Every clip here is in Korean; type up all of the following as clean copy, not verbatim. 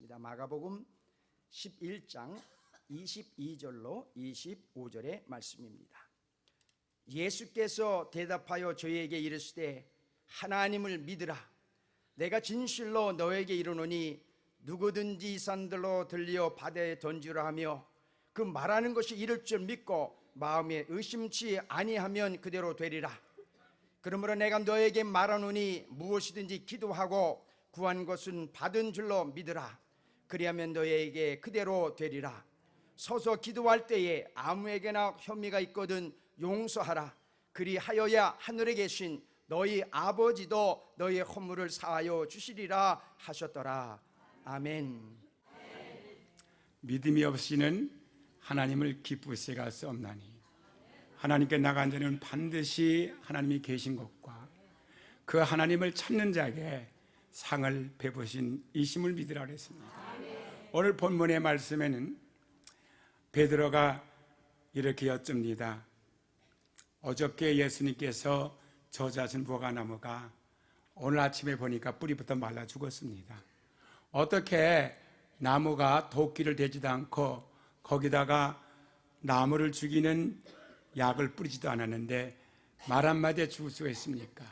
말씀입니다. 마가복음 11장 22절로 25절의 말씀입니다. 예수께서 대답하여 저희에게 이르시되 하나님을 믿으라. 내가 진실로 너에게 이르노니 누구든지 이 산들로 들려 바다에 던지라 하며 그 말하는 것이 이를 줄 믿고 마음에 의심치 아니하면 그대로 되리라. 그러므로 내가 너에게 말하노니 무엇이든지 기도하고 구한 것은 받은 줄로 믿으라. 그리하면 너에게 그대로 되리라. 서서 기도할 때에 아무에게나 혐의가 있거든 용서하라. 그리하여야 하늘에 계신 너희 아버지도 너희 허물을 사하여 주시리라 하셨더라. 아멘. 믿음이 없이는 하나님을 기쁘시게 할 수 없나니 하나님께 나간 자는 반드시 하나님이 계신 것과 그 하나님을 찾는 자에게 상을 베푸신 이심을 믿으라 그랬습니다. 오늘 본문의 말씀에는 베드로가 이렇게 여쭙니다. 어저께 예수님께서 저자신 무화과나무가 오늘 아침에 보니까 뿌리부터 말라 죽었습니다. 어떻게 나무가 도끼를 대지도 않고 거기다가 나무를 죽이는 약을 뿌리지도 않았는데 말 한마디에 죽을 수가 있습니까?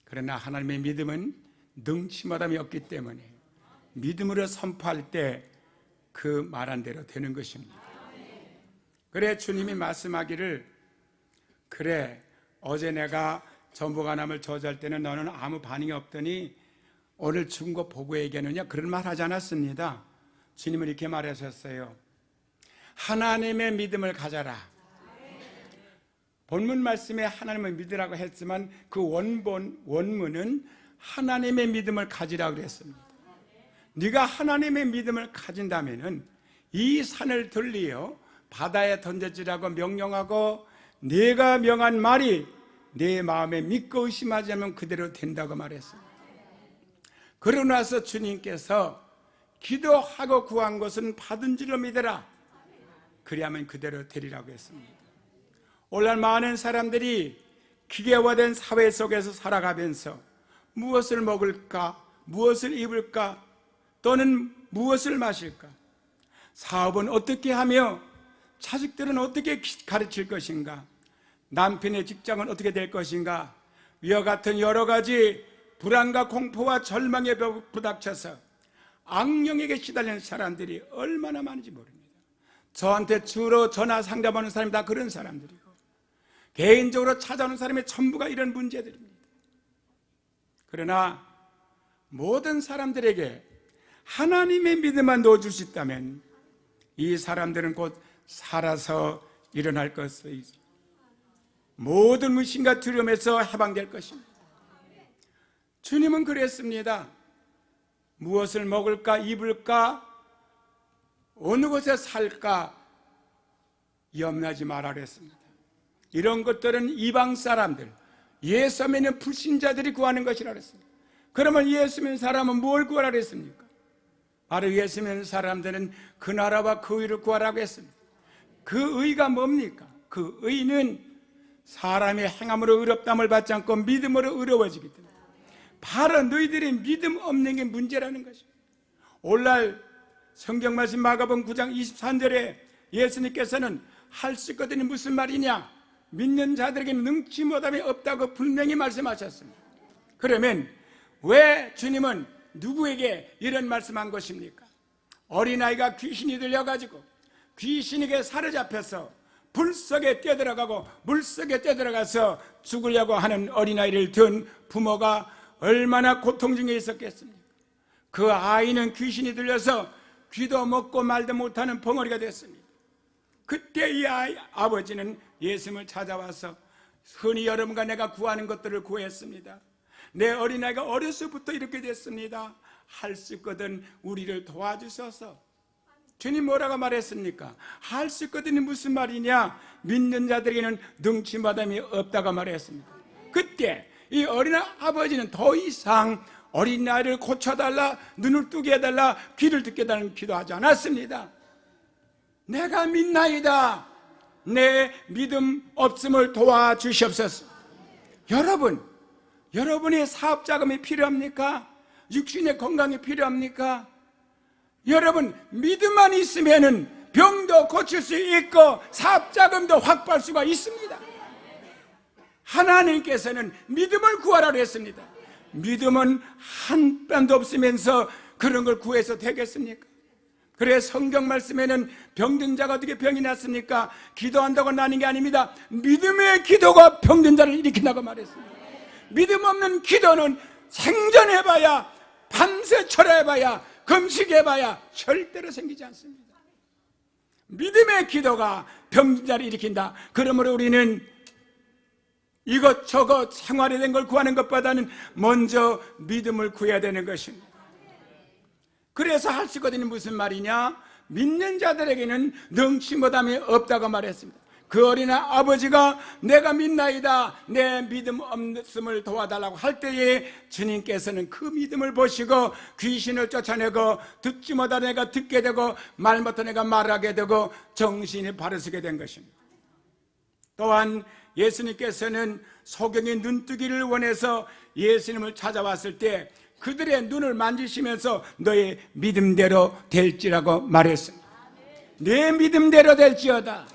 그러나 하나님의 믿음은 능치마담이 없기 때문에 믿음으로 선포할 때 그 말한 대로 되는 것입니다. 그래 주님이 말씀하기를 그래 어제 내가 전부가나무를 저주할 때는 너는 아무 반응이 없더니 오늘 죽은 거 보고 얘기하느냐 그런 말 하지 않았습니다. 주님은 이렇게 말하셨어요. 하나님의 믿음을 가져라. 본문 말씀에 하나님을 믿으라고 했지만 그 원문은 하나님의 믿음을 가지라고 그랬습니다. 네가 하나님의 믿음을 가진다면은 이 산을 들리어 바다에 던져지라고 명령하고 네가 명한 말이 내 마음에 믿고 의심하지 않으면 그대로 된다고 말했습니다. 그러고 나서 주님께서 기도하고 구한 것은 받은 줄로 믿어라. 그리하면 그대로 되리라고 했습니다. 오늘날 많은 사람들이 기계화된 사회 속에서 살아가면서 무엇을 먹을까, 무엇을 입을까, 또는 무엇을 마실까, 사업은 어떻게 하며 자식들은 어떻게 가르칠 것인가, 남편의 직장은 어떻게 될 것인가, 위와 같은 여러 가지 불안과 공포와 절망에 부닥쳐서 악령에게 시달리는 사람들이 얼마나 많은지 모릅니다. 저한테 주로 전화 상담하는 사람이 다 그런 사람들이고 개인적으로 찾아오는 사람의 전부가 이런 문제들입니다. 그러나 모든 사람들에게 하나님의 믿음만 넣어줄 수 있다면 이 사람들은 곧 살아서 일어날 것을 모든 의심과 두려움에서 해방될 것입니다. 주님은 그랬습니다. 무엇을 먹을까, 입을까, 어느 곳에 살까 염려하지 말라 그랬습니다. 이런 것들은 이방 사람들, 예수 믿는 불신자들이 구하는 것이라 그랬습니다. 그러면 예수 믿는 사람은 뭘 구하라 그랬습니까? 바로 예수 믿는 사람들은 그 나라와 그 의를 구하라고 했습니다. 그 의가 뭡니까? 그 의는 사람의 행함으로 의롭다함을 받지 않고 믿음으로 의로워지기 때문에 바로 너희들이 믿음 없는 게 문제라는 것입니다. 오늘날 성경 말씀 마가복음 9장 23절에 예수님께서는 할 수 있거든요. 무슨 말이냐? 믿는 자들에게 능치 못함이 없다고 분명히 말씀하셨습니다. 그러면 왜 주님은 누구에게 이런 말씀한 것입니까? 어린아이가 귀신이 들려가지고 귀신에게 사로잡혀서 불속에 뛰어들어가고 물속에 뛰어들어가서 죽으려고 하는 어린아이를 둔 부모가 얼마나 고통 중에 있었겠습니까? 그 아이는 귀신이 들려서 귀도 먹고 말도 못하는 벙어리가 됐습니다. 그때 이 아버지는 예수님을 찾아와서 흔히 여러분과 내가 구하는 것들을 구했습니다. 내 어린아이가 어려서부터 이렇게 됐습니다. 할 수 있거든 우리를 도와주셔서. 주님 뭐라고 말했습니까? 할 수 있거든이 무슨 말이냐? 믿는 자들에게는 능치마담이 없다고 말했습니다. 그때 이 어린 아버지는 더 이상 어린아이를 고쳐달라, 눈을 뜨게 해달라, 귀를 듣게 해달라는 기도하지 않았습니다. 내가 믿나이다. 내 믿음 없음을 도와주시옵소서. 여러분의 사업 자금이 필요합니까? 육신의 건강이 필요합니까? 여러분, 믿음만 있으면은 병도 고칠 수 있고 사업자금도 확보할 수가 있습니다. 하나님께서는 믿음을 구하라고 했습니다. 믿음은 한 뼘도 없으면서 그런 걸 구해서 되겠습니까? 그래 성경 말씀에는 병든 자가 어떻게 병이 났습니까? 기도한다고 나는 게 아닙니다. 믿음의 기도가 병든 자를 일으킨다고 말했습니다. 믿음 없는 기도는 생전해봐야, 밤새 철해봐야, 금식해봐야 절대로 생기지 않습니다. 믿음의 기도가 병든 자를 일으킨다. 그러므로 우리는 이것저것 생활에 된 걸 구하는 것보다는 먼저 믿음을 구해야 되는 것입니다. 그래서 할 수 있거든요. 무슨 말이냐? 믿는 자들에게는 능치 못함이 없다고 말했습니다. 그 어린 아버지가 내가 믿나이다, 내 믿음 없음을 도와달라고 할 때에 주님께서는 그 믿음을 보시고 귀신을 쫓아내고 듣지 못한 애가 듣게 되고 말 못한 애가 말하게 되고 정신이 바로서게 된 것입니다. 또한 예수님께서는 소경의 눈뜨기를 원해서 예수님을 찾아왔을 때 그들의 눈을 만지시면서 너의 믿음대로 될지라고 말했습니다. 내 믿음대로 될지어다.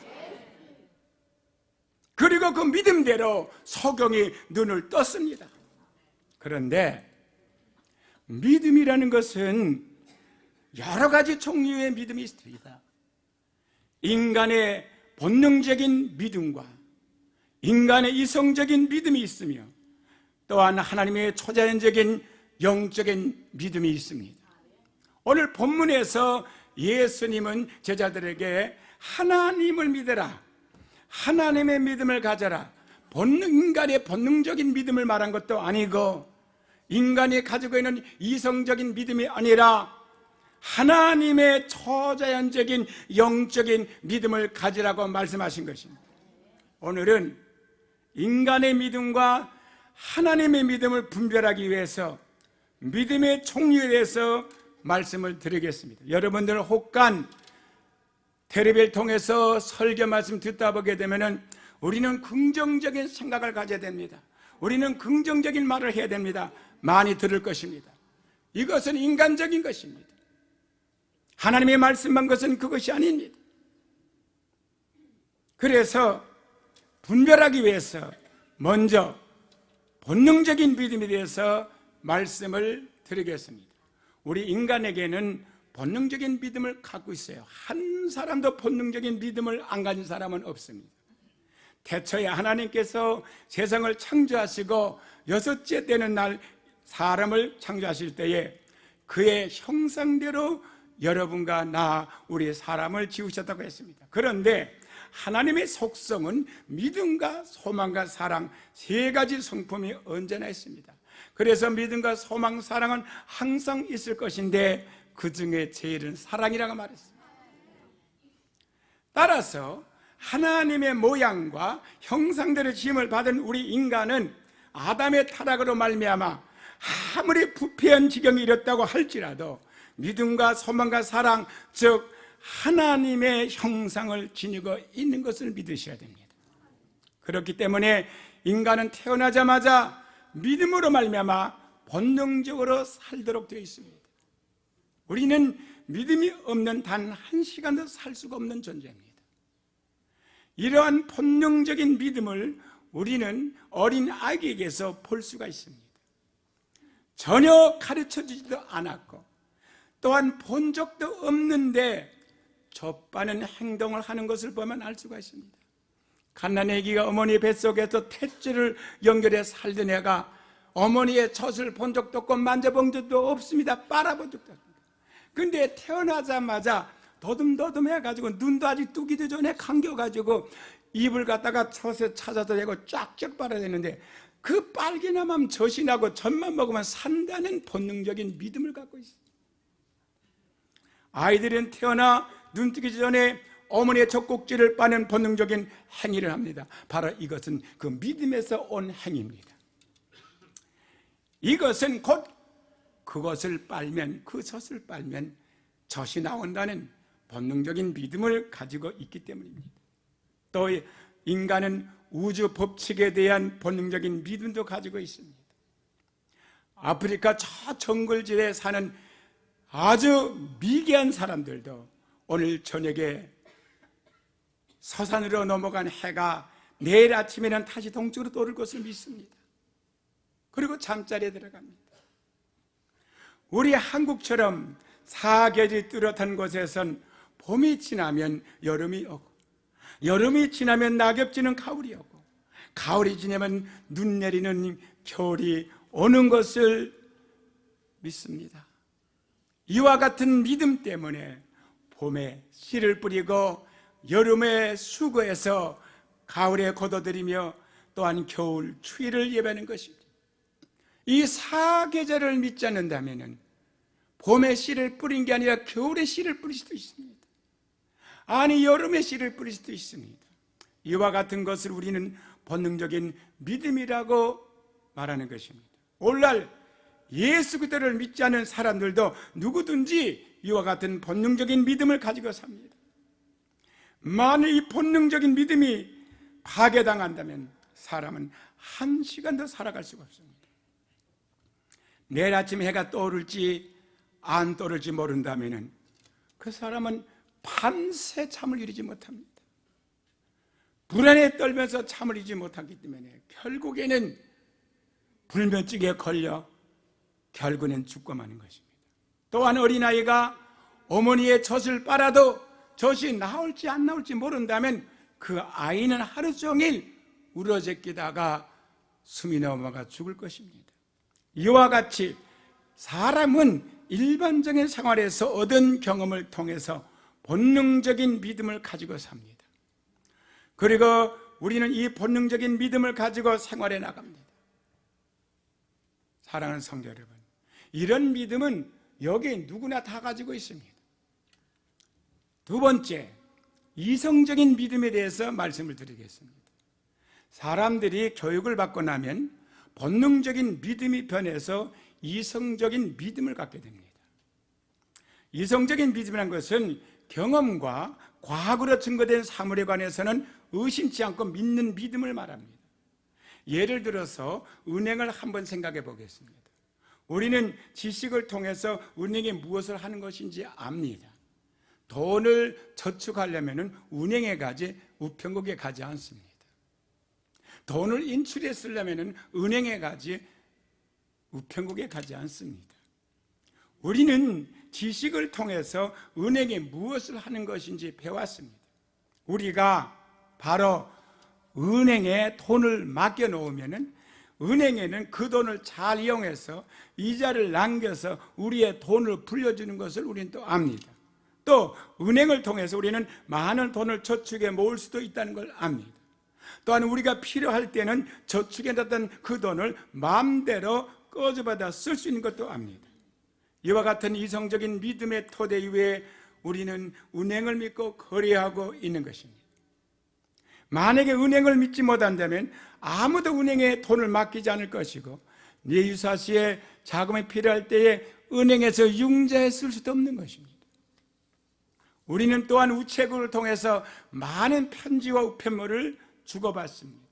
그리고 그 믿음대로 소경이 눈을 떴습니다. 그런데 믿음이라는 것은 여러 가지 종류의 믿음이 있습니다. 인간의 본능적인 믿음과 인간의 이성적인 믿음이 있으며 또한 하나님의 초자연적인 영적인 믿음이 있습니다. 오늘 본문에서 예수님은 제자들에게 하나님을 믿어라, 하나님의 믿음을 가져라, 인간의 본능적인 믿음을 말한 것도 아니고 인간이 가지고 있는 이성적인 믿음이 아니라 하나님의 초자연적인 영적인 믿음을 가지라고 말씀하신 것입니다. 오늘은 인간의 믿음과 하나님의 믿음을 분별하기 위해서 믿음의 종류에 대해서 말씀을 드리겠습니다. 여러분들 혹간 텔레비를 통해서 설교 말씀 듣다 보게 되면 우리는 긍정적인 생각을 가져야 됩니다. 우리는 긍정적인 말을 해야 됩니다. 많이 들을 것입니다. 이것은 인간적인 것입니다. 하나님의 말씀한 것은 그것이 아닙니다. 그래서 분별하기 위해서 먼저 본능적인 믿음에 대해서 말씀을 드리겠습니다. 우리 인간에게는 본능적인 믿음을 갖고 있어요. 한 사람도 본능적인 믿음을 안 가진 사람은 없습니다. 태초에 하나님께서 세상을 창조하시고 여섯째 되는 날 사람을 창조하실 때에 그의 형상대로 여러분과 나 우리 사람을 지으셨다고 했습니다. 그런데 하나님의 속성은 믿음과 소망과 사랑 세 가지 성품이 언제나 있습니다. 그래서 믿음과 소망, 사랑은 항상 있을 것인데 그 중에 제일은 사랑이라고 말했습니다. 따라서 하나님의 모양과 형상대로 지음을 받은 우리 인간은 아담의 타락으로 말미암아 아무리 부패한 지경이 이렇다고 할지라도 믿음과 소망과 사랑, 즉 하나님의 형상을 지니고 있는 것을 믿으셔야 됩니다. 그렇기 때문에 인간은 태어나자마자 믿음으로 말미암아 본능적으로 살도록 되어 있습니다. 우리는 믿음이 없는 단 한 시간도 살 수가 없는 존재입니다. 이러한 본능적인 믿음을 우리는 어린 아기에게서 볼 수가 있습니다. 전혀 가르쳐주지도 않았고 또한 본 적도 없는데 좁아는 행동을 하는 것을 보면 알 수가 있습니다. 갓난 아기가 어머니 뱃속에서 탯줄을 연결해 살던 애가 어머니의 젖을 본 적도 없고 만져본 적도 없습니다. 빨아본 적도 없습니다. 근데 태어나자마자 더듬더듬 해가지고 눈도 아직 뜨기도 전에 감겨가지고 입을 갖다가 젖에 찾아서 대고 쫙쫙 빨아야 되는데 그 빨기나만 젖이 나고 젖만 먹으면 산다는 본능적인 믿음을 갖고 있어요. 아이들은 태어나 눈 뜨기 전에 어머니의 젖꼭지를 빠는 본능적인 행위를 합니다. 바로 이것은 그 믿음에서 온 행위입니다. 이것은 곧 그것을 빨면, 그 젖을 빨면 젖이 나온다는 본능적인 믿음을 가지고 있기 때문입니다. 또 인간은 우주 법칙에 대한 본능적인 믿음도 가지고 있습니다. 아프리카 저 정글지대에 사는 아주 미개한 사람들도 오늘 저녁에 서산으로 넘어간 해가 내일 아침에는 다시 동쪽으로 떠오를 것을 믿습니다. 그리고 잠자리에 들어갑니다. 우리 한국처럼 사계절이 뚜렷한 곳에선 봄이 지나면 여름이 오고, 여름이 지나면 낙엽 지는 가을이 오고, 가을이 지나면 눈 내리는 겨울이 오는 것을 믿습니다. 이와 같은 믿음 때문에 봄에 씨를 뿌리고 여름에 수고해서 가을에 거둬들이며 또한 겨울 추위를 예배하는 것입니다. 이 사계절을 믿지 않는다면 봄에 씨를 뿌린 게 아니라 겨울에 씨를 뿌릴 수도 있습니다. 아니, 여름에 씨를 뿌릴 수도 있습니다. 이와 같은 것을 우리는 본능적인 믿음이라고 말하는 것입니다. 오늘날 예수 그리스도를 믿지 않는 사람들도 누구든지 이와 같은 본능적인 믿음을 가지고 삽니다. 만일 이 본능적인 믿음이 파괴당한다면 사람은 한 시간도 살아갈 수가 없습니다. 내일 아침 해가 떠오를지 안 떠오를지 모른다면 그 사람은 밤새 잠을 이루지 못합니다. 불안에 떨면서 잠을 이루지 못하기 때문에 결국에는 불면증에 걸려 결국에는 죽고 마는 것입니다. 또한 어린아이가 어머니의 젖을 빨아도 젖이 나올지 안 나올지 모른다면 그 아이는 하루 종일 울어제끼다가 숨이 넘어가 죽을 것입니다. 이와 같이 사람은 일반적인 생활에서 얻은 경험을 통해서 본능적인 믿음을 가지고 삽니다. 그리고 우리는 이 본능적인 믿음을 가지고 생활해 나갑니다. 사랑하는 성도 여러분, 이런 믿음은 여기 누구나 다 가지고 있습니다. 두 번째, 이성적인 믿음에 대해서 말씀을 드리겠습니다. 사람들이 교육을 받고 나면 본능적인 믿음이 변해서 이성적인 믿음을 갖게 됩니다. 이성적인 믿음이라는 것은 경험과 과거로 증거된 사물에 관해서는 의심치 않고 믿는 믿음을 말합니다. 예를 들어서 은행을 한번 생각해 보겠습니다. 우리는 지식을 통해서 은행에 무엇을 하는 것인지 압니다. 돈을 저축하려면 은행에 가지 우편국에 가지 않습니다. 돈을 인출해 쓰려면 은행에 가지 우편국에 가지 않습니다. 우리는 지식을 통해서 은행에 무엇을 하는 것인지 배웠습니다. 우리가 바로 은행에 돈을 맡겨놓으면 은행에는 그 돈을 잘 이용해서 이자를 남겨서 우리의 돈을 불려주는 것을 우리는 또 압니다. 또 은행을 통해서 우리는 많은 돈을 저축해 모을 수도 있다는 걸 압니다. 또한 우리가 필요할 때는 저축해 놨던 그 돈을 마음대로 꺼져받아 쓸 수 있는 것도 압니다. 이와 같은 이성적인 믿음의 토대 위에 우리는 은행을 믿고 거래하고 있는 것입니다. 만약에 은행을 믿지 못한다면 아무도 은행에 돈을 맡기지 않을 것이고 내 유사시에 자금이 필요할 때에 은행에서 융자해 쓸 수도 없는 것입니다. 우리는 또한 우체국을 통해서 많은 편지와 우편물을 주고받습니다.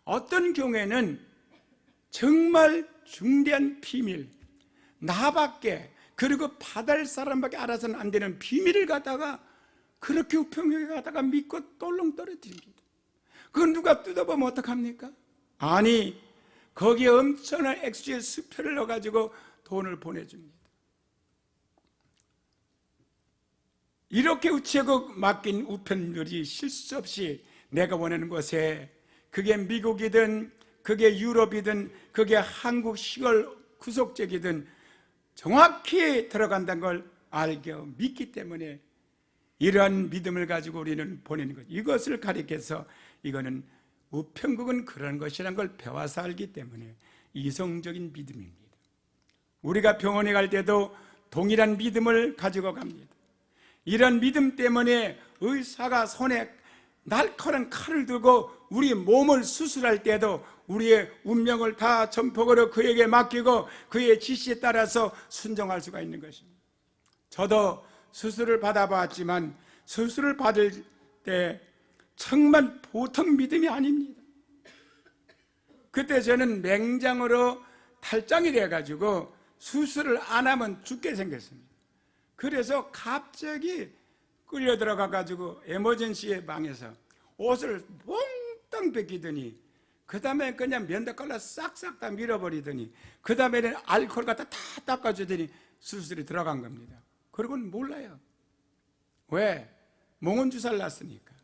어떤 경우에는 정말 중대한 비밀, 나밖에 그리고 받을 사람밖에 알아서는 안 되는 비밀을 갖다가 그렇게 우편국에 가다가 믿고 똘렁 떨어뜨립니다. 그건 누가 뜯어보면 어떡합니까? 아니, 거기에 엄청난 액수의 수표를 넣어가지고 돈을 보내줍니다. 이렇게 우체국 맡긴 우편물이 실수 없이 내가 원하는 곳에, 그게 미국이든 그게 유럽이든 그게 한국 시골 구속적이든 정확히 들어간다는 걸 알고 믿기 때문에 이러한 믿음을 가지고 우리는 보내는 것. 이것을 가리켜서 이거는 우편국은 그런 것이라는 걸 배워서 알기 때문에 이성적인 믿음입니다. 우리가 병원에 갈 때도 동일한 믿음을 가지고 갑니다. 이런 믿음 때문에 의사가 손에 날카로운 칼을 들고 우리 몸을 수술할 때도 우리의 운명을 다 전폭으로 그에게 맡기고 그의 지시에 따라서 순종할 수가 있는 것입니다. 저도 수술을 받아봤지만 수술을 받을 때 정말 보통 믿음이 아닙니다. 그때 저는 맹장으로 탈장이 돼가지고 수술을 안 하면 죽게 생겼습니다. 그래서 갑자기 끌려 들어가 가지고 에머전시의 방에서 옷을 몽땅 벗기더니 그 다음에 그냥 면도칼로 싹싹 다 밀어버리더니 그 다음에는 알코올 갖다 다 닦아주더니 수술이 들어간 겁니다. 그러고는 몰라요. 왜? 몽원주사를 놨으니까.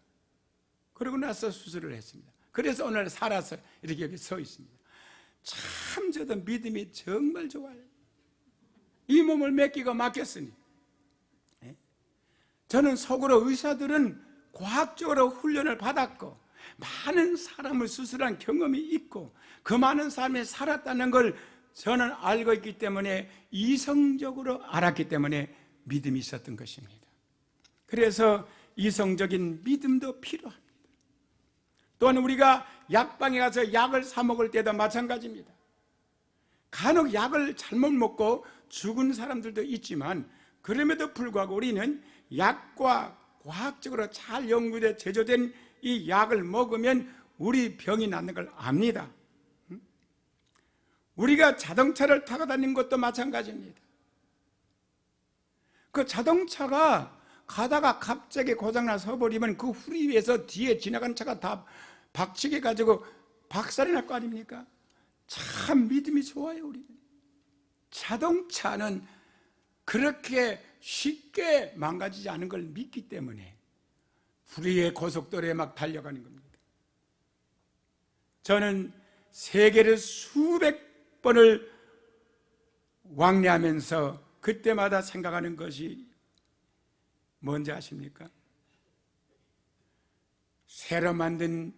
그러고 나서 수술을 했습니다. 그래서 오늘 살아서 이렇게 여기 서 있습니다. 참 저도 믿음이 정말 좋아요. 이 몸을 맡기고 맡겼으니. 저는 속으로 의사들은 과학적으로 훈련을 받았고 많은 사람을 수술한 경험이 있고 그 많은 사람이 살았다는 걸 저는 알고 있기 때문에 이성적으로 알았기 때문에 믿음이 있었던 것입니다. 그래서 이성적인 믿음도 필요합니다. 또한 우리가 약방에 가서 약을 사 먹을 때도 마찬가지입니다. 간혹 약을 잘못 먹고 죽은 사람들도 있지만 그럼에도 불구하고 우리는 약과 과학적으로 잘 연구돼 제조된 이 약을 먹으면 우리 병이 낫는 걸 압니다. 우리가 자동차를 타고 다니는 것도 마찬가지입니다. 그 자동차가 가다가 갑자기 고장나 서버리면 그 후리 위에서 뒤에 지나가는 차가 다 박치게 가지고 박살이 날 거 아닙니까? 참 믿음이 좋아요. 우리는 자동차는 그렇게 쉽게 망가지지 않은 걸 믿기 때문에 후리의 고속도로에 막 달려가는 겁니다. 저는 세계를 수백 번을 왕래하면서 그때마다 생각하는 것이 뭔지 아십니까? 새로 만든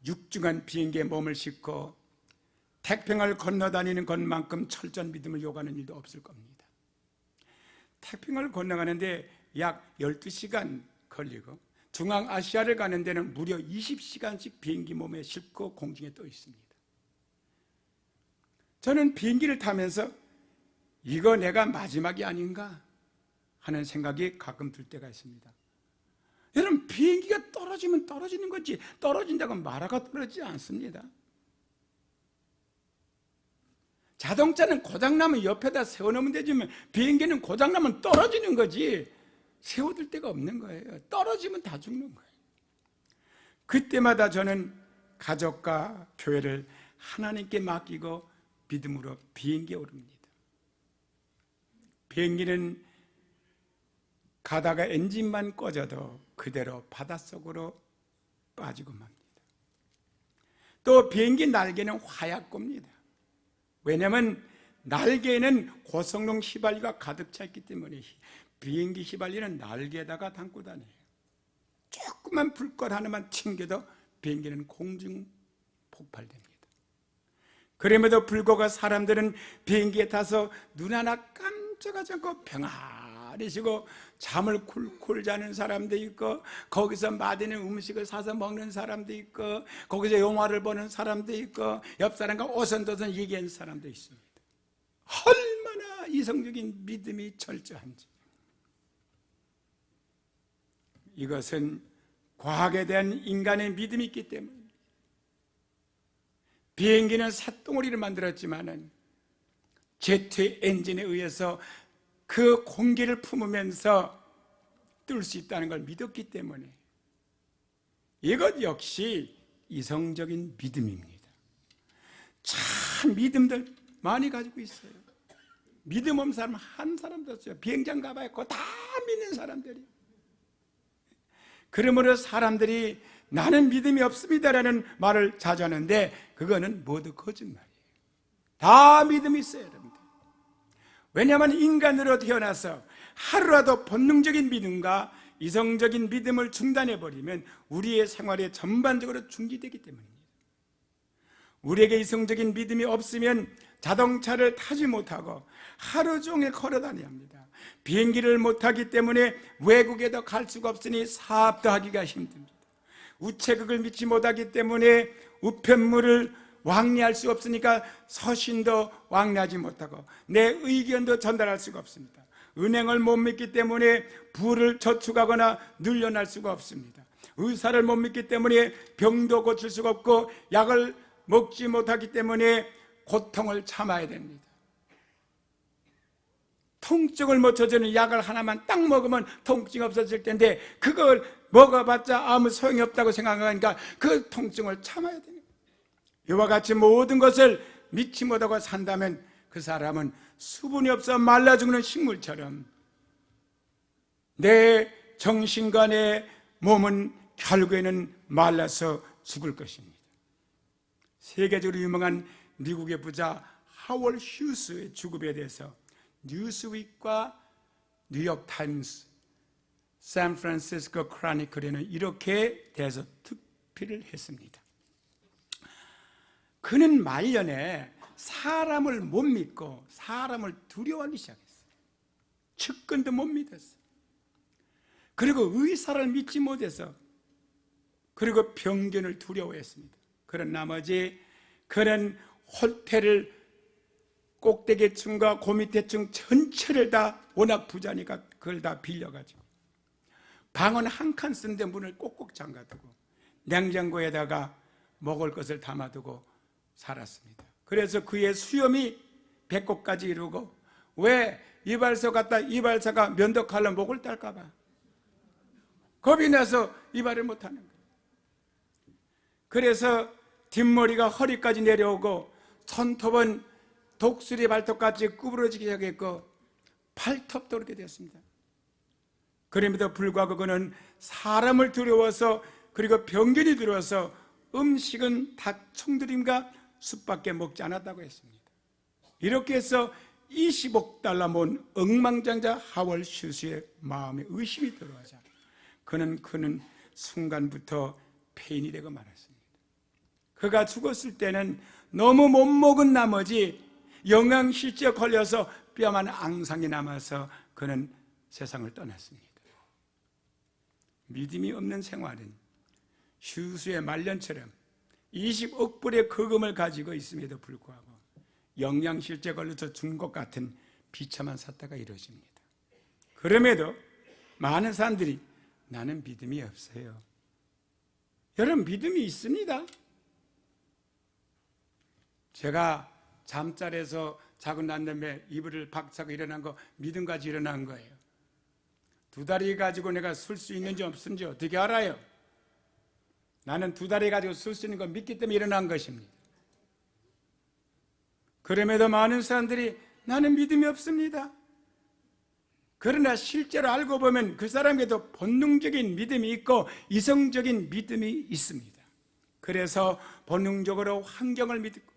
육중한 비행기에 몸을 싣고 태평양을 건너다니는 것만큼 철저한 믿음을 요구하는 일도 없을 겁니다. 태평양을 건너가는데 약 12시간 걸리고 중앙아시아를 가는 데는 무려 20시간씩 비행기 몸에 싣고 공중에 떠 있습니다. 저는 비행기를 타면서 이거 내가 마지막이 아닌가 하는 생각이 가끔 들 때가 있습니다. 여러분, 비행기가 떨어지면 떨어지는 거지 떨어진다고 마라가 떨어지지 않습니다. 자동차는 고장나면 옆에다 세워놓으면 되지만 비행기는 고장나면 떨어지는 거지 세워둘 데가 없는 거예요. 떨어지면 다 죽는 거예요. 그때마다 저는 가족과 교회를 하나님께 맡기고 믿음으로 비행기에 오릅니다. 비행기는 가다가 엔진만 꺼져도 그대로 바닷속으로 빠지고 맙니다. 또 비행기 날개는 화약고입니다. 왜냐하면 날개에는 고성능 휘발유가 가득 차 있기 때문에 비행기 휘발유는 날개에다가 담고 다녀요. 조그만 불꽃 하나만 튕겨도 비행기는 공중 폭발됩니다. 그럼에도 불구하고 사람들은 비행기에 타서 눈 하나 깜짝하지 않고 평안히 쉬고 잠을 쿨쿨 자는 사람도 있고 거기서 맛있는 음식을 사서 먹는 사람도 있고 거기서 영화를 보는 사람도 있고 옆 사람과 오선도선 얘기하는 사람도 있습니다. 얼마나 이성적인 믿음이 철저한지. 이것은 과학에 대한 인간의 믿음이 있기 때문입니다. 비행기는 쇳덩어리를 만들었지만은 제트 엔진에 의해서 그 공기를 품으면서 뜰 수 있다는 걸 믿었기 때문에 이것 역시 이성적인 믿음입니다. 참 믿음들 많이 가지고 있어요. 믿음 없는 사람 한 사람도 없어요. 비행장 가봐야 그거 다 믿는 사람들이. 그러므로 사람들이 나는 믿음이 없습니다라는 말을 자주 하는데 그거는 모두 거짓말이에요. 다 믿음이 있어요, 여러분들. 왜냐하면 인간으로 태어나서 하루라도 본능적인 믿음과 이성적인 믿음을 중단해버리면 우리의 생활에 전반적으로 중지되기 때문입니다. 우리에게 이성적인 믿음이 없으면 자동차를 타지 못하고 하루 종일 걸어다녀야 합니다. 비행기를 못하기 때문에 외국에도 갈 수가 없으니 사업도 하기가 힘듭니다. 우체국을 믿지 못하기 때문에 우편물을 왕래할 수 없으니까 서신도 왕래하지 못하고 내 의견도 전달할 수가 없습니다. 은행을 못 믿기 때문에 부를 저축하거나 늘려날 수가 없습니다. 의사를 못 믿기 때문에 병도 고칠 수가 없고 약을 먹지 못하기 때문에 고통을 참아야 됩니다. 통증을 못 쳐주는 약을 하나만 딱 먹으면 통증이 없어질 텐데 그걸 먹어봤자 아무 소용이 없다고 생각하니까 그 통증을 참아야 되는 거예요. 이와 같이 모든 것을 믿지 못하고 산다면 그 사람은 수분이 없어 말라 죽는 식물처럼 내 정신과 내 몸은 결국에는 말라서 죽을 것입니다. 세계적으로 유명한 미국의 부자 하월 휴스의 죽음에 대해서 뉴스윅과 뉴욕 타임스, 샌프란시스코 크로니클에는 이렇게 대해서 특필을 했습니다. 그는 말년에 사람을 못 믿고 사람을 두려워하기 시작했어요. 측근도 못 믿었어요. 그리고 의사를 믿지 못해서 그리고 병균을 두려워했습니다. 그런 나머지 그는 호텔을 꼭대기층과 그 밑에층 전체를 다 워낙 부자니까 그걸 다 빌려가지고 방은 한 칸 쓰는데 문을 꼭꼭 잠가두고 냉장고에다가 먹을 것을 담아두고 살았습니다. 그래서 그의 수염이 배꼽까지 이루고 왜 이발소 갔다 이발사가 면도칼로 목을 딸까 봐 겁이 나서 이발을 못하는 거예요. 그래서 뒷머리가 허리까지 내려오고 손톱은 독수리 발톱같이 구부러지기 시작했고 발톱도 그렇게 됐습니다. 그럼에도 불구하고 그는 사람을 두려워서 그리고 병균이 들어와서 음식은 닭 청두림과 숯밖에 먹지 않았다고 했습니다. 이렇게 해서 20억 달러 모은 억만장자 하월 휴스의 마음에 의심이 들어가자 그는 순간부터 폐인이 되고 말았습니다. 그가 죽었을 때는 너무 못 먹은 나머지 영양실조에 걸려서 뼈만 앙상이 남아서 그는 세상을 떠났습니다. 믿음이 없는 생활은 휴스의 말년처럼 20억 불의 거금을 가지고 있음에도 불구하고 영양실조에 걸려서 죽은 것 같은 비참한 사태가 이루어집니다. 그럼에도 많은 사람들이 나는 믿음이 없어요. 여러분 믿음이 있습니다. 제가 잠자리에서 자고 난 다음에 이불을 박차고 일어난 거 믿음 가지고 일어난 거예요. 두 다리 가지고 내가 쓸 수 있는지 없는지 어떻게 알아요? 나는 두 다리 가지고 쓸 수 있는 거 믿기 때문에 일어난 것입니다. 그럼에도 많은 사람들이 나는 믿음이 없습니다. 그러나 실제로 알고 보면 그 사람에게도 본능적인 믿음이 있고 이성적인 믿음이 있습니다. 그래서 본능적으로 환경을 믿고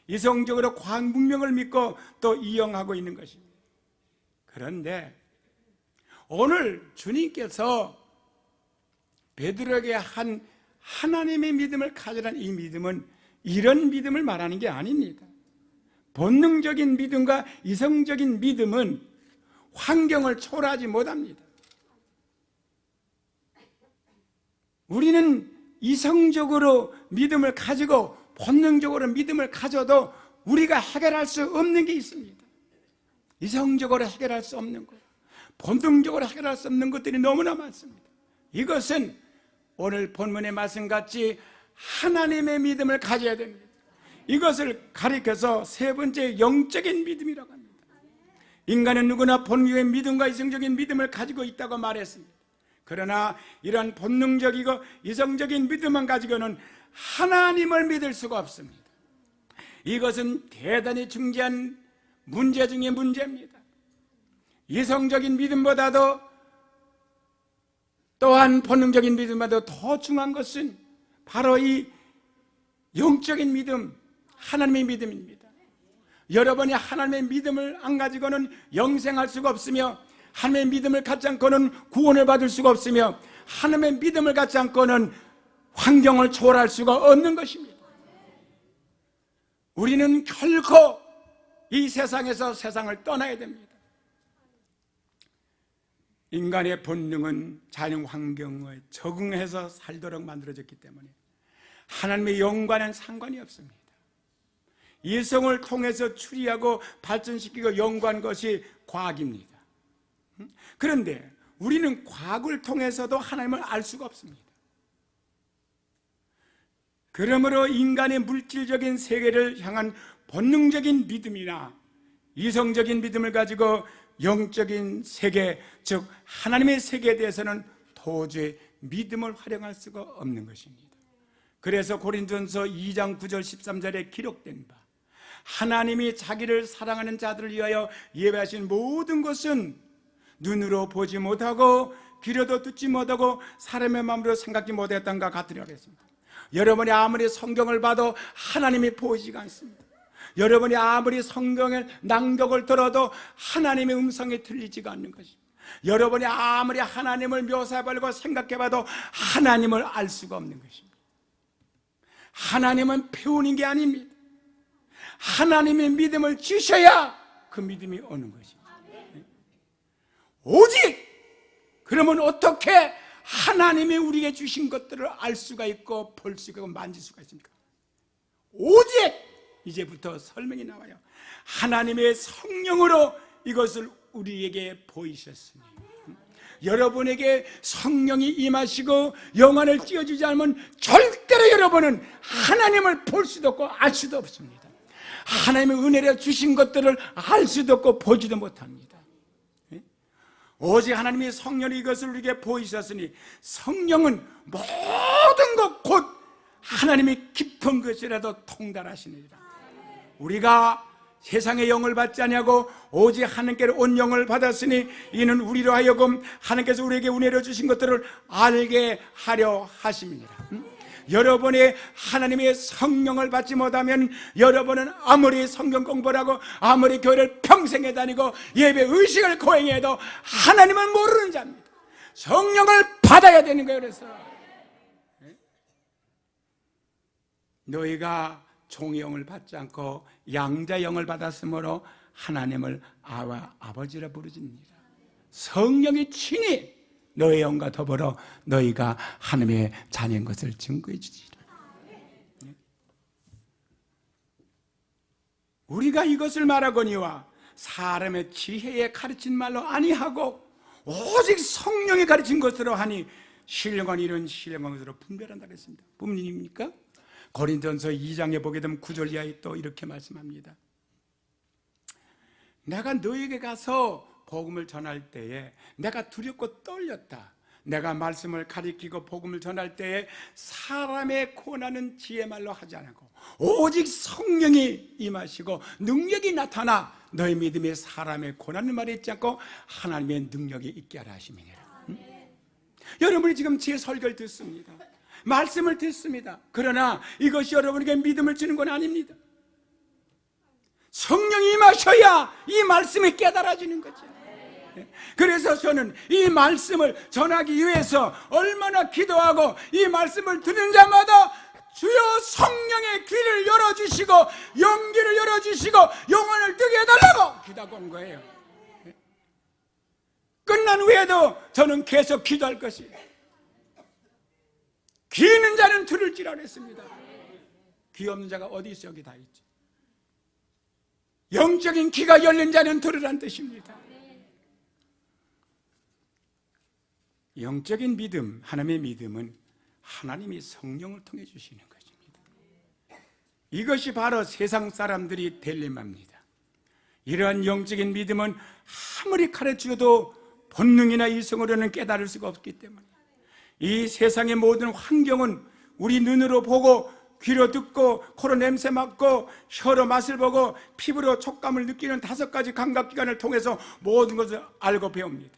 이성적으로 과학 문명을 믿고 또 이용하고 있는 것입니다. 그런데 오늘 주님께서 베드로에게 한 하나님의 믿음을 가지라는 이 믿음은 이런 믿음을 말하는 게 아닙니다. 본능적인 믿음과 이성적인 믿음은 환경을 초월하지 못합니다. 우리는 이성적으로 믿음을 가지고 본능적으로 믿음을 가져도 우리가 해결할 수 없는 게 있습니다. 이성적으로 해결할 수 없는 것, 본능적으로 해결할 수 없는 것들이 너무나 많습니다. 이것은 오늘 본문의 말씀같이 하나님의 믿음을 가져야 됩니다. 이것을 가리켜서 세 번째 영적인 믿음이라고 합니다. 인간은 누구나 본능의 믿음과 이성적인 믿음을 가지고 있다고 말했습니다. 그러나 이런 본능적이고 이성적인 믿음만 가지고는 하나님을 믿을 수가 없습니다. 이것은 대단히 중요한 문제 중에 문제입니다. 이성적인 믿음보다도 또한 본능적인 믿음보다 더 중요한 것은 바로 이 영적인 믿음, 하나님의 믿음입니다. 여러분이 하나님의 믿음을 안 가지고는 영생할 수가 없으며 하나님의 믿음을 갖지 않고는 구원을 받을 수가 없으며 하나님의 믿음을 갖지 않고는 환경을 초월할 수가 없는 것입니다. 우리는 결코 이 세상에서 세상을 떠나야 됩니다. 인간의 본능은 자연 환경에 적응해서 살도록 만들어졌기 때문에 하나님의 영과는 상관이 없습니다. 이성을 통해서 추리하고 발전시키고 연구한 것이 과학입니다. 그런데 우리는 과학을 통해서도 하나님을 알 수가 없습니다. 그러므로 인간의 물질적인 세계를 향한 본능적인 믿음이나 이성적인 믿음을 가지고 영적인 세계, 즉 하나님의 세계에 대해서는 도저히 믿음을 활용할 수가 없는 것입니다. 그래서 고린도전서 2장 9절 13절에 기록된 바, 하나님이 자기를 사랑하는 자들을 위하여 예배하신 모든 것은 눈으로 보지 못하고 귀로도 듣지 못하고 사람의 마음으로 생각지 못했던 것 같으리라 했습니다. 여러분이 아무리 성경을 봐도 하나님이 보이지가 않습니다. 여러분이 아무리 성경의 낭독을 들어도 하나님의 음성이 들리지가 않는 것입니다. 여러분이 아무리 하나님을 묘사해보려고 생각해봐도 하나님을 알 수가 없는 것입니다. 하나님은 배우는 게 아닙니다. 하나님의 믿음을 주셔야 그 믿음이 오는 것입니다. 오직 그러면 어떻게 하나님이 우리에게 주신 것들을 알 수가 있고 볼 수가 있고 만질 수가 있습니까? 오직 이제부터 설명이 나와요. 하나님의 성령으로 이것을 우리에게 보이셨으니, 여러분에게 성령이 임하시고 영안을 띄워주지 않으면 절대로 여러분은 하나님을 볼 수도 없고 알 수도 없습니다. 하나님의 은혜로 주신 것들을 알 수도 없고 보지도 못합니다. 오직 하나님의 성령이 이것을 우리에게 보이셨으니, 성령은 모든 것 곧 하나님의 깊은 것이라도 통달하시느니라. 우리가 세상의 영을 받지 아니하고 오직 하나님께로 온 영을 받았으니 이는 우리로 하여금 하나님께서 우리에게 은혜로 주신 것들을 알게 하려 하심이니라. 여러분이 하나님의 성령을 받지 못하면 여러분은 아무리 성경 공부를 하고 아무리 교회를 평생에 다니고 예배 의식을 거행해도 하나님은 모르는 자입니다. 성령을 받아야 되는 거예요. 그래서 너희가 종의 영을 받지 않고 양자 영을 받았으므로 하나님을 아와 아버지라 부르짖느니라. 성령이 친히 너의 영과 더불어 너희가 하나님의 자녀인 것을 증거해 주시리라. 우리가 이것을 말하거니와 사람의 지혜에 가르친 말로 아니하고 오직 성령이 가르친 것으로 하니 신령한 일은 신령한 것으로 분별한다 그랬습니다. 뿐입니까? 고린도전서 2장에 보게 되면 9절 이하에 또 이렇게 말씀합니다. 내가 너에게 가서 복음을 전할 때에 내가 두렵고 떨렸다. 내가 말씀을 가리키고 복음을 전할 때에 사람의 권하는 지혜 말로 하지 않고 오직 성령이 임하시고 능력이 나타나 너희 믿음에 사람의 권하는 말이 있지 않고 하나님의 능력이 있게 하라 하심이니라. 여러분이 지금 제 설교를 듣습니다. 말씀을 듣습니다. 그러나 이것이 여러분에게 믿음을 주는 건 아닙니다. 성령이 임하셔야 이 말씀이 깨달아지는 거죠. 그래서 저는 이 말씀을 전하기 위해서 얼마나 기도하고 이 말씀을 듣는 자마다 주여 성령의 귀를 열어주시고 영귀를 열어주시고 영혼을 뜨게 해달라고 기도하고 온 거예요. 끝난 후에도 저는 계속 기도할 것이에요. 귀 있는 자는 들을지라 했습니다. 귀 없는 자가 어디 있어? 여기 다 있죠. 영적인 귀가 열린 자는 들으란 뜻입니다. 영적인 믿음, 하나님의 믿음은 하나님이 성령을 통해 주시는 것입니다. 이것이 바로 세상 사람들이 딜레마입니다. 이러한 영적인 믿음은 아무리 가르쳐도 본능이나 이성으로는 깨달을 수가 없기 때문에 이 세상의 모든 환경은 우리 눈으로 보고 귀로 듣고 코로 냄새 맡고 혀로 맛을 보고 피부로 촉감을 느끼는 5가지 감각기관을 통해서 모든 것을 알고 배웁니다.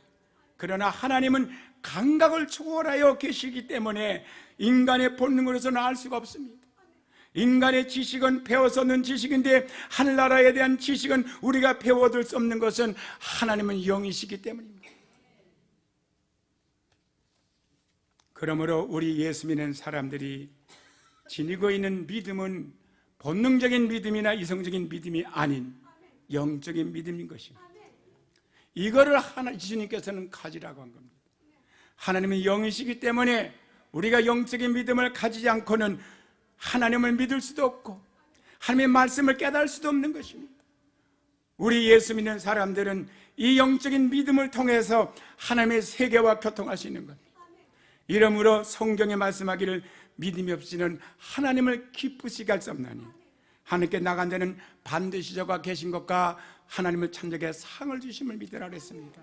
그러나 하나님은 감각을 초월하여 계시기 때문에 인간의 본능으로서는 알 수가 없습니다. 인간의 지식은 배워서 얻는 지식인데 하늘나라에 대한 지식은 우리가 배워둘 수 없는 것은 하나님은 영이시기 때문입니다. 그러므로 우리 예수 믿는 사람들이 지니고 있는 믿음은 본능적인 믿음이나 이성적인 믿음이 아닌 영적인 믿음인 것입니다. 이거를 주님께서는 가지라고 한 겁니다. 하나님은 영이시기 때문에 우리가 영적인 믿음을 가지지 않고는 하나님을 믿을 수도 없고 하나님의 말씀을 깨달을 수도 없는 것입니다. 우리 예수 믿는 사람들은 이 영적인 믿음을 통해서 하나님의 세계와 교통할 수 있는 겁니다. 이러므로 성경에 말씀하기를 믿음이 없이는 하나님을 기쁘시게 할 수 없나니 하나님께 나간 자는 반드시 저가 계신 것과 하나님을 찾는 자에게 상을 주심을 믿으라 그랬습니다.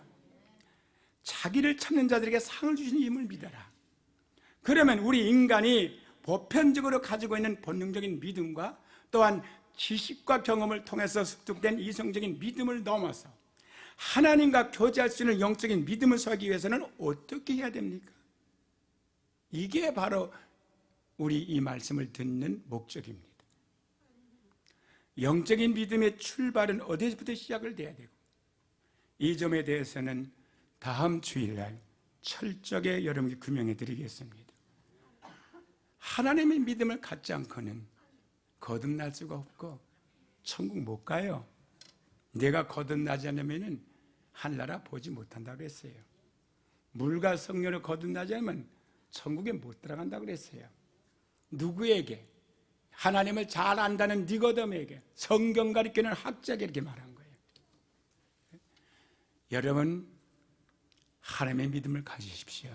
자기를 찾는 자들에게 상을 주시는 힘을 믿어라. 그러면 우리 인간이 보편적으로 가지고 있는 본능적인 믿음과 또한 지식과 경험을 통해서 습득된 이성적인 믿음을 넘어서 하나님과 교제할 수 있는 영적인 믿음을 소하기 위해서는 어떻게 해야 됩니까? 이게 바로 우리 이 말씀을 듣는 목적입니다. 영적인 믿음의 출발은 어디서부터 시작을 돼야 되고, 이 점에 대해서는 다음 주일날 철저하게 여러분께 규명해 드리겠습니다. 하나님의 믿음을 갖지 않고는 거듭날 수가 없고 천국 못 가요. 내가 거듭나지 않으면 하늘나라 보지 못한다고 그랬어요. 물과 성령을 거듭나지 않으면 천국에 못 들어간다고 그랬어요. 누구에게? 하나님을 잘 안다는 니고데모에게, 성경 가르치는 학자에게 이렇게 말한 거예요. 여러분, 하나님의 믿음을 가지십시오.